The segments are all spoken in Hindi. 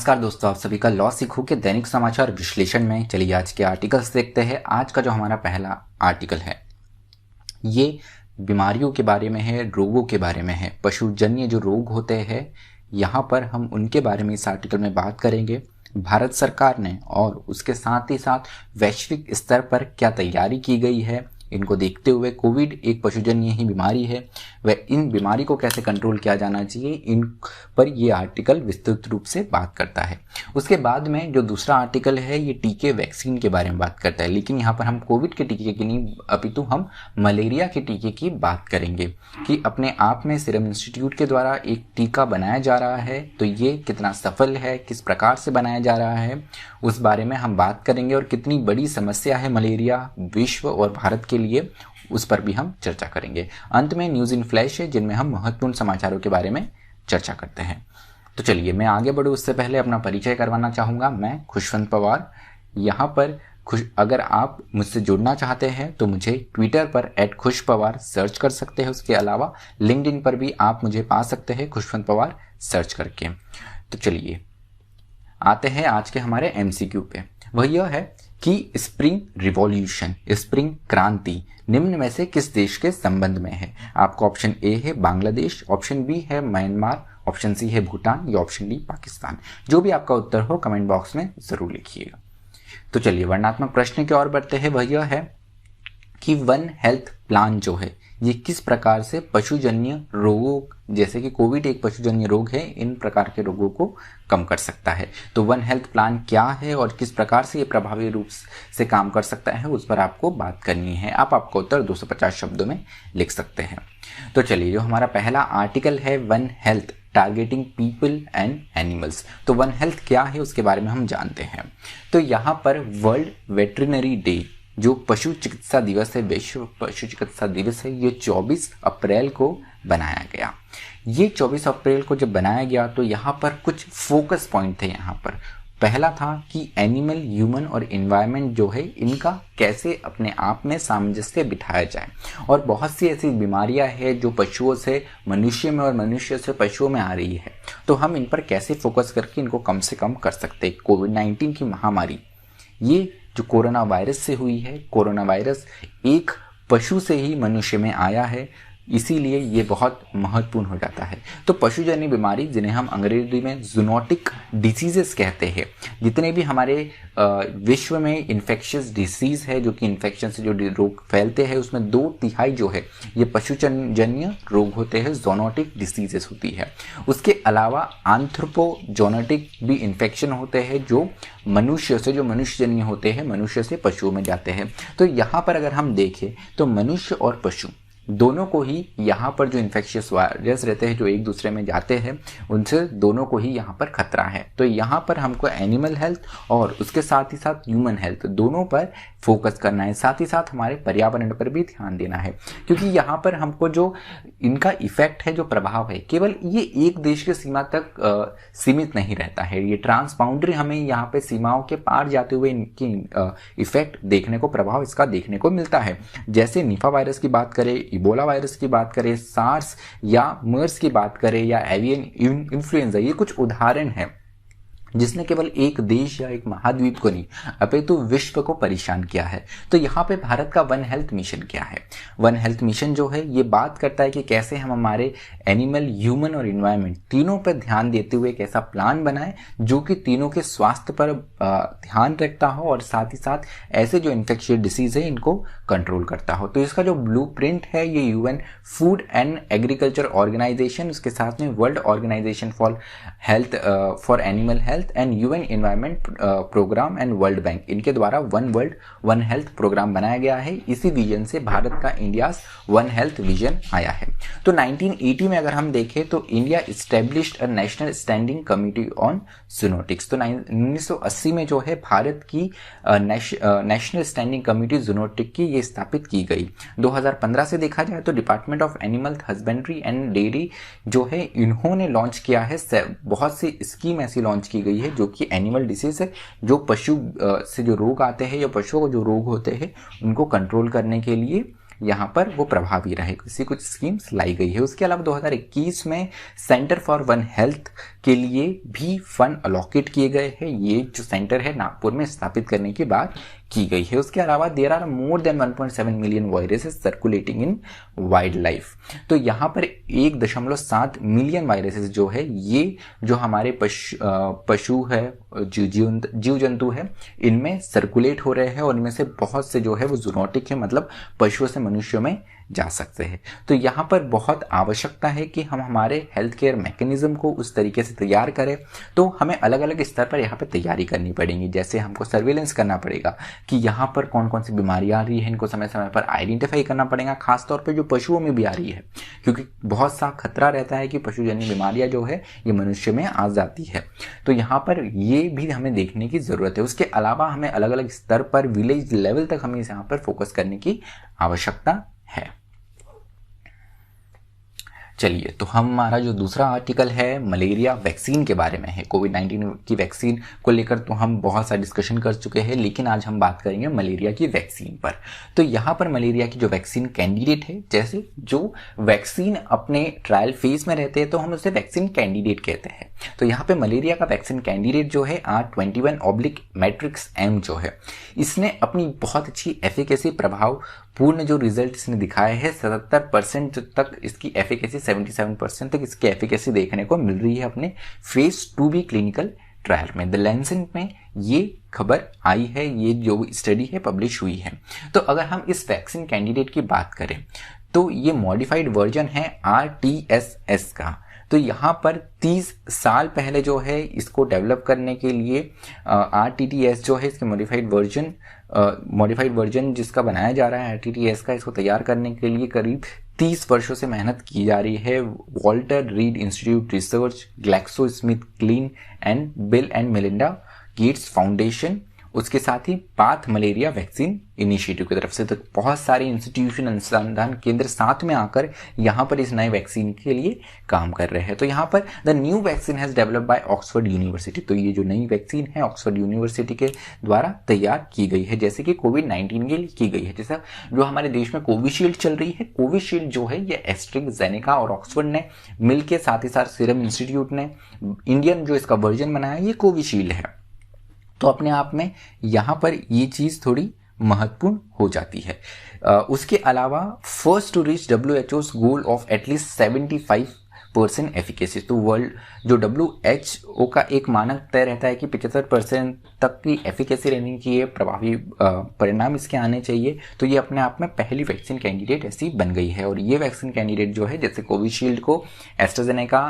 नमस्कार दोस्तों, आप सभी का लॉ सीखो के दैनिक समाचार विश्लेषण में चलिए आज के आर्टिकल्स देखते हैं। आज का जो हमारा पहला आर्टिकल है ये बीमारियों के बारे में है, रोगों के बारे में है। पशुजन्य जो रोग होते हैं यहाँ पर हम उनके बारे में इस आर्टिकल में बात करेंगे। भारत सरकार ने और उसके साथ ही साथ वैश्विक स्तर पर क्या तैयारी की गई है, इनको देखते हुए कोविड एक पशुजन्य ही बीमारी है, वह इन बीमारी को कैसे कंट्रोल किया जाना चाहिए, इन पर ये आर्टिकल विस्तृत रूप से बात करता है। उसके बाद में जो दूसरा आर्टिकल है ये टीके वैक्सीन के बारे में बात करता है, लेकिन यहाँ पर हम कोविड के टीके की नहीं अपितु हम मलेरिया के टीके की बात करेंगे कि अपने आप में सीरम इंस्टीट्यूट के द्वारा एक टीका बनाया जा रहा है, तो ये कितना सफल है, किस प्रकार से बनाया जा रहा है, उस बारे में हम बात करेंगे। और कितनी बड़ी समस्या है मलेरिया विश्व और भारत के लिए, उस पर भी हम चर्चा करेंगे। अंत में न्यूज इन फ्लैश है जिनमें हम महत्वपूर्ण समाचारों के बारे में चर्चा करते हैं। तो चलिए मैं आगे बढ़ूं उससे पहले अपना परिचय करवाना चाहूँगा। मैं खुशवंत पवार। यहाँ पर अगर आप मुझसे जुड़ना चाहते हैं तो मुझे ट्विटर पर @खुशपवार सर्च कर सकते हैं। उसके अलावा लिंक्डइन पर भी आप मुझे पा सकते हैं खुशवंत पवार सर्च करके। तो चलिए आते हैं आज के हमारे MCQ पे। वह यह है कि स्प्रिंग रिवॉल्यूशन, स्प्रिंग क्रांति निम्न में से किस देश के संबंध में है। आपको ऑप्शन ए है बांग्लादेश, ऑप्शन बी है म्यांमार, ऑप्शन सी है भूटान या ऑप्शन डी पाकिस्तान। जो भी आपका उत्तर हो कमेंट बॉक्स में जरूर लिखिएगा। तो चलिए वर्णनात्मक प्रश्न की ओर बढ़ते हैं। वह यह है कि वन हेल्थ प्लान जो है ये किस प्रकार से पशुजन्य रोगों, जैसे कि कोविड एक पशुजन्य रोग है, इन प्रकार के रोगों को कम कर सकता है। तो वन हेल्थ प्लान क्या है और किस प्रकार से ये प्रभावी रूप से काम कर सकता है, उस पर आपको बात करनी है। आप आपका उत्तर 250 शब्दों में लिख सकते हैं। तो चलिए जो हमारा पहला आर्टिकल है one health targeting people and animals. तो वन हेल्थ क्या है उसके बारे में हम जानते हैं। तो यहाँ पर वर्ल्ड वेटरिनरी डे जो पशु चिकित्सा दिवस है, विश्व पशु चिकित्सा दिवस है, ये 24 अप्रैल को बनाया गया। ये 24 अप्रैल को जब बनाया गया तो यहाँ पर कुछ फोकस पॉइंट थे। यहाँ पर पहला था कि एनिमल, ह्यूमन और एनवायरनमेंट जो है इनका कैसे अपने आप में सामंजस्य बिठाया जाए। और बहुत सी ऐसी बीमारियां हैं जो पशुओं से मनुष्य में और मनुष्य से पशुओं में आ रही है, तो हम इन पर कैसे फोकस करके इनको कम से कम कर सकते हैं। कोविड-19 की महामारी ये जो कोरोना वायरस से हुई है, कोरोना वायरस एक पशु से ही मनुष्य में आया है, इसीलिए ये बहुत महत्वपूर्ण हो जाता है। तो पशुजन्य बीमारी जिन्हें हम अंग्रेजी में जूनोटिक डिसीजेस कहते हैं, जितने भी हमारे विश्व में इन्फेक्शियस डिसीज है, जो कि इन्फेक्शन से जो रोग फैलते हैं उसमें 2/3 जो है ये पशुजन्य रोग होते हैं, जूनोटिक डिसीजेस होती है। उसके अलावा एंथ्रोपोजोनेटिक भी इन्फेक्शन होते हैं जो मनुष्य से, जो मनुष्यजन्य होते हैं, मनुष्य से पशुओं में जाते हैं। तो यहाँ पर अगर हम देखें तो मनुष्य और पशु दोनों को ही यहाँ पर जो इन्फेक्शियस वायरस रहते हैं जो एक दूसरे में जाते हैं, उनसे दोनों को ही यहाँ पर खतरा है। तो यहाँ पर हमको एनिमल हेल्थ और उसके साथ ही साथ ह्यूमन हेल्थ दोनों पर फोकस करना है। साथ ही साथ हमारे पर्यावरण पर भी ध्यान देना है, क्योंकि यहाँ पर हमको जो इनका इफेक्ट है, जो प्रभाव है, केवल ये एक देश की सीमा तक सीमित नहीं रहता है। ये ट्रांसबाउंड्री हमें यहाँ पे सीमाओं के पार जाते हुए इनकी इफेक्ट देखने को, प्रभाव इसका देखने को मिलता है। जैसे निफा वायरस की बात करें, इबोला वायरस की बात करें, सार्स या मर्स की बात करें या एवियन इन्फ्लुएंजा, ये कुछ उदाहरण है जिसने केवल एक देश या एक महाद्वीप को नहीं अपितु विश्व को परेशान किया है। तो यहाँ पे भारत का वन हेल्थ मिशन क्या है। वन हेल्थ मिशन जो है ये बात करता है कि कैसे हम हमारे एनिमल, ह्यूमन और एनवायरनमेंट तीनों पर ध्यान देते हुए एक ऐसा प्लान बनाए जो कि तीनों के स्वास्थ्य पर ध्यान रखता हो और साथ ही साथ ऐसे जो इन्फेक्शियस डिसीज है इनको कंट्रोल करता हो। तो इसका जो ब्लूप्रिंट है ये UN Food and Agriculture Organization, उसके साथ में World Organization for Health for Animal Health and UN Environment Programme and World Bank, इनके द्वारा one world one health programme बनाया गया है। इसी विजन से भारत का इंडिया वन हेल्थ विजन आया है। तो 1980 में अगर हम देखें तो India established a national standing committee on zoonotics. तो 1980 में जो है भारत की नेशनल स्टैंडिंग कमिटी जूनोटिक की ये स्थापित की गई। 2015 से देखा जाए तो department of animal husbandry and dairy जो है इन्होंने लॉन्च किया है। बहुत सी स्कीम ऐसी लॉन्च की गई है जो कि एनिमल डिसीज है, जो पशु से जो रोग आते हैं या पशुओं को जो रोग होते हैं उनको कंट्रोल करने के लिए यहाँ पर वो प्रभावी रहे, इसी कुछ स्कीम्स लाई गई है। उसके अलावा 2021 में सेंटर फॉर वन हेल्थ के लिए भी फंड अलॉकेट किए गए हैं। ये जो सेंटर है नागपुर में स्थापित करने की बात की गई है। उसके अलावा there are more than 1.7 million viruses circulating in wildlife. तो यहाँ पर 1.7 मिलियन वायरसेस जो है ये जो हमारे पशु है, जीव जंतु है, इनमें सर्कुलेट हो रहे हैं और इनमें से बहुत से जो है वो जूनोटिक है, मतलब पशुओं से मनुष्यों में जा सकते हैं। तो यहाँ पर बहुत आवश्यकता है कि हम हमारे हेल्थ केयर मैकेनिज्म को उस तरीके से तैयार करें। तो हमें अलग अलग स्तर पर यहाँ पर तैयारी करनी पड़ेगी। जैसे हमको सर्विलेंस करना पड़ेगा कि यहाँ पर कौन कौन सी बीमारियाँ आ रही है, इनको समय समय पर आइडेंटिफाई करना पड़ेगा, खासतौर पर जो पशुओं में भी आ रही है, क्योंकि बहुत सा खतरा रहता है कि पशुजन्य बीमारियाँ जो है ये मनुष्य में आ जाती है। तो यहाँ पर ये भी हमें देखने की जरूरत है। उसके अलावा हमें अलग अलग स्तर पर विलेज लेवल तक हमें यहाँ पर फोकस करने की आवश्यकता है। चलिए, तो हमारा जो दूसरा आर्टिकल है मलेरिया वैक्सीन के बारे में है। कोविड-19 की वैक्सीन को लेकर तो हम बहुत सा डिस्कशन कर चुके हैं, लेकिन आज हम बात करेंगे मलेरिया की वैक्सीन पर। तो यहाँ पर मलेरिया की जो वैक्सीन कैंडिडेट है, जैसे जो वैक्सीन अपने ट्रायल फेज में रहते हैं तो हम उसे वैक्सीन कैंडिडेट कहते हैं। तो यहाँ पे मलेरिया का वैक्सीन कैंडिडेट जो है R21/Matrix-M जो है, इसने अपनी बहुत अच्छी एफिकेसी, प्रभाव पूर्ण जो रिजल्ट इसने दिखाए हैं 77% तक इसकी एफिकेसी, 77% तक इसकी एफिकेसी देखने को मिल रही है अपने फेज 2B क्लिनिकल ट्रायल में। द लैंसेट में ये खबर आई है, ये जो स्टडी है पब्लिश हुई है। तो अगर हम इस वैक्सीन कैंडिडेट की बात करें तो ये मॉडिफाइड वर्जन है RTS का। तो यहाँ पर 30 साल पहले जो है इसको डेवलप करने के लिए RTTS जो है इसके मॉडिफाइड वर्जन जिसका बनाया जा रहा है RTTS का, इसको तैयार करने के लिए करीब 30 वर्षों से मेहनत की जा रही है। Walter read institute research, Glaxo Smith clean and bill and Melinda Gates foundation, उसके साथ ही पाथ मलेरिया वैक्सीन इनिशिएटिव की तरफ से। तो बहुत सारे इंस्टीट्यूशन, अनुसंधान केंद्र साथ में आकर यहाँ पर इस नए वैक्सीन के लिए काम कर रहे हैं। तो यहाँ पर the new vaccine has developed by Oxford university. तो ये जो नई वैक्सीन है ऑक्सफोर्ड यूनिवर्सिटी के द्वारा तैयार की गई है, जैसे कि कोविड-19 के लिए की गई है। जैसा जो हमारे देश में कोविशील्ड चल रही है, कोविशील्ड जो है ये एस्ट्राजेनेका और ऑक्सफोर्ड ने मिलकर, साथ ही साथ सीरम इंस्टीट्यूट ने इंडियन जो इसका वर्जन बनाया ये कोविशील्ड है। तो अपने आप में यहाँ पर ये चीज़ थोड़ी महत्वपूर्ण हो जाती है। उसके अलावा first to reach WHO's goal of at least 75% efficacy. तो वर्ल्ड जो WHO का एक मानक तय रहता है कि 75% तक की एफिकेसी रहनी चाहिए, प्रभावी परिणाम इसके आने चाहिए। तो ये अपने आप में पहली वैक्सीन कैंडिडेट ऐसी बन गई है। और ये वैक्सीन कैंडिडेट जो है, जैसे कोविशील्ड को एस्ट्राजेनेका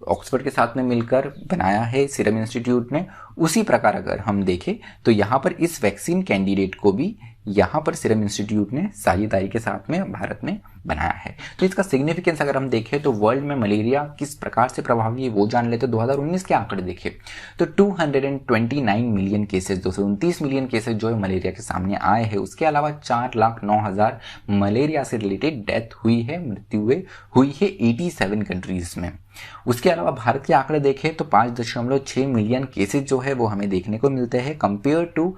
ऑक्सफोर्ड के साथ में मिलकर बनाया है सीरम इंस्टीट्यूट ने, उसी प्रकार अगर हम देखें तो यहाँ पर इस वैक्सीन कैंडिडेट को भी यहाँ पर सीरम इंस्टीट्यूट ने साझेदारी के साथ में भारत में बनाया है। तो इसका सिग्निफिकेंस अगर हम देखें तो वर्ल्ड में मलेरिया किस प्रकार से प्रभावी है वो जान लेते। 2019 के आंकड़े देखें तो 229 मिलियन केसेस, 229 मिलियन केसेस जो है मलेरिया के सामने आए हैं। उसके अलावा 4,09,000 मलेरिया से रिलेटेड डेथ हुई है, मृत्यु हुई है 87 कंट्रीज में। उसके अलावा भारत के आंकड़े देखें तो 5.6 मिलियन केसेस जो है वो हमें देखने को मिलते हैं, compare to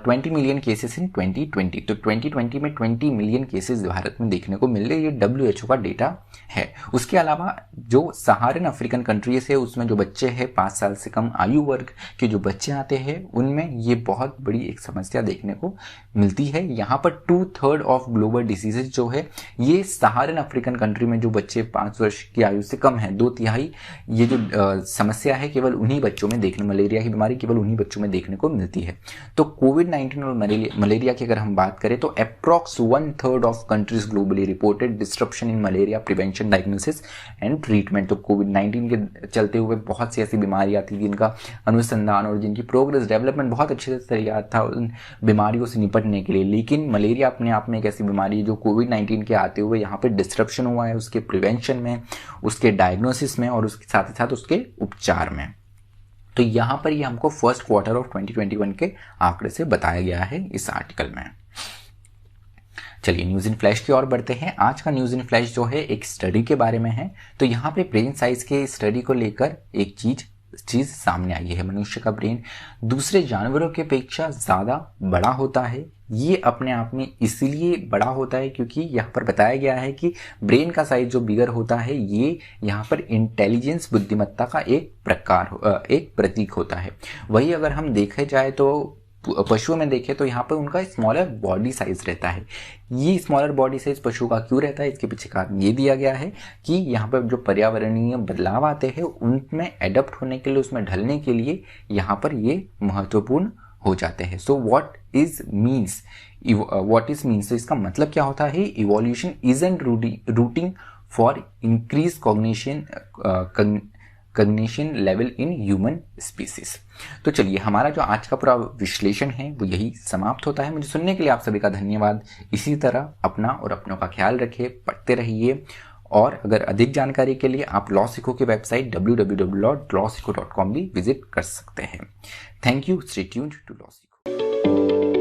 20 million cases in 2020। तो 2020 में 20 मिलियन केसेस भारत में देखने को मिल रहे, ये WHO का डेटा है। उसके अलावा जो सहारन अफ्रीकन कंट्रीज है उसमें जो बच्चे हैं 5 साल से कम आयु वर्ग के जो बच्चे आते हैं उनमें ये बहुत बड़ी एक समस्या देखने को मिलती है। यहाँ पर 2/3 ऑफ ग्लोबल डिसीजेज जो है ये सहारन अफ्रीकन कंट्री में जो बच्चे 5 वर्ष की आयु से कम है, 2/3 ये जो समस्या है केवल उन्हीं बच्चों में देखने, मलेरिया की बीमारी केवल उन्हीं बच्चों में देखने को मिलती है। तो कोविड-19 और मलेरिया की अगर हम बात करें तो approx 1/3 of countries globally reported disruption in malaria prevention, diagnosis and treatment. तो कोविड-19 के चलते हुए बहुत सी ऐसी बीमारियां थी जिनका अनुसंधान और जिनकी प्रोग्रेस, डेवलपमेंट बहुत अच्छे से तैयार था उन बीमारियों से निपटने के लिए, लेकिन मलेरिया अपने आप में एक ऐसी बीमारी है जो कोविड-19 के आते हुए यहाँ पर डिस्ट्रप्शन हुआ है उसके प्रिवेंशन में, उसके डायग्नोसिस में और उसके साथ ही साथ उसके उपचार में। तो यहाँ पर ये हमको फर्स्ट क्वार्टर ऑफ 2021 के आंकड़े से बताया गया है इस आर्टिकल में। चलिए न्यूज इन फ्लैश की ओर बढ़ते हैं। आज का न्यूज इन फ्लैश जो है एक स्टडी के बारे में है। तो यहाँ पे ब्रेन साइज के स्टडी को लेकर एक चीज सामने आई है। मनुष्य का ब्रेन दूसरे जानवरों के अपेक्षा ज्यादा बड़ा होता है, ये अपने आप में इसलिए बड़ा होता है क्योंकि यहाँ पर बताया गया है कि ब्रेन का साइज जो बिगर होता है ये यहाँ पर इंटेलिजेंस बुद्धिमत्ता का एक प्रतीक होता है। वही अगर हम देखे जाए तो पशुओं में देखें तो यहाँ पर उनका स्मॉलर बॉडी साइज रहता है। ये स्मॉलर बॉडी साइज पशु का क्यों रहता है, इसके पीछे कारण ये दिया गया है कि यहाँ पर जो पर्यावरणीय बदलाव आते हैं उनमें एडप्ट होने के लिए, उसमें ढलने के लिए यहाँ पर ये महत्वपूर्ण हो जाते हैं। सो व्हाट इज मीन्स, तो इसका मतलब क्या होता है, evolution is and rooting for increase cognition level in human species. तो चलिए हमारा जो आज का पूरा विश्लेषण है वो यही समाप्त होता है। मुझे सुनने के लिए आप सभी का धन्यवाद। इसी तरह अपना और अपनों का ख्याल रखिए, पढ़ते रहिए, और अगर अधिक जानकारी के लिए आप लॉ सीखो की वेबसाइट www.lawsikho.com भी विजिट कर सकते हैं। Thank you. Stay tuned to Law सीखो।